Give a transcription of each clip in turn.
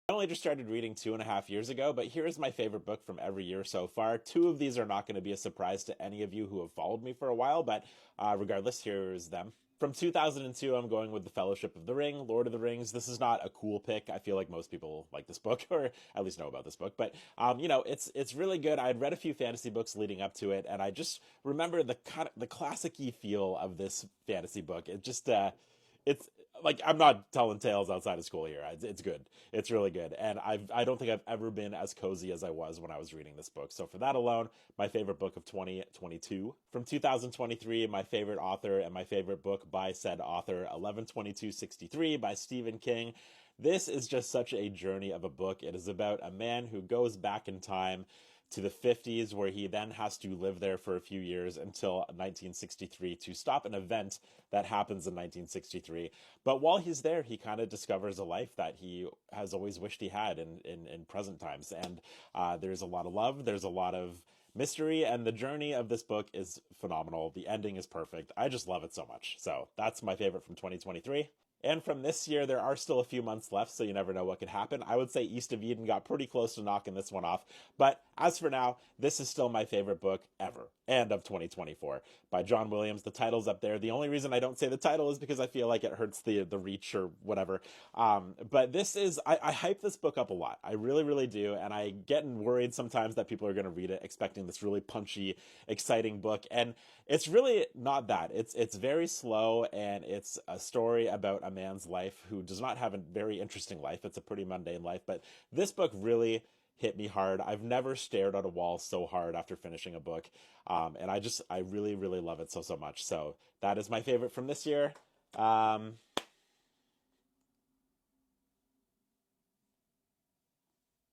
I only just started reading 2.5 years ago, but here's my favorite book from every year so far. Two of these are not going to be a surprise to any of you who have followed me for a while, but regardless, here's them. From 2002, I'm going with The Fellowship of the Ring, Lord of the Rings. This is not a cool pick. I feel like most people like this book, or at least know about this book. But it's really good. I had read a few fantasy books leading up to it, and I just remember the classic-y feel of this fantasy book. It's like I'm not telling tales outside of school here. It's good. It's really good, and I don't think I've ever been as cozy as I was when I was reading this book. So for that alone, my favorite book of 2022. From 2023, my favorite author and my favorite book by said author, 11/22/63 by Stephen King. This is just such a journey of a book. It is about a man who goes back in time to the 50s, where he then has to live there for a few years until 1963 to stop an event that happens in 1963. But while he's there, he kind of discovers a life that he has always wished he had in present times. And there's a lot of love, there's a lot of mystery, and the journey of this book is phenomenal. The ending is perfect. I just love it so much. So that's my favorite from 2023. And from this year, there are still a few months left, so you never know what could happen. I would say East of Eden got pretty close to knocking this one off. But as for now, this is still my favorite book ever, and of 2024, by John Williams. The title's up there. The only reason I don't say the title is because I feel like it hurts the reach or whatever. But this is, I hype this book up a lot. I really, really do. And I get worried sometimes that people are going to read it expecting this really punchy, exciting book. And it's really not that. It's very slow, and it's a story about a man's life who does not have a very interesting life. It's a pretty mundane life, but this book really hit me hard. I've never stared at a wall so hard after finishing a book. And I really, really love it so much. So that is my favorite from this year. Um,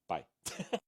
Bye.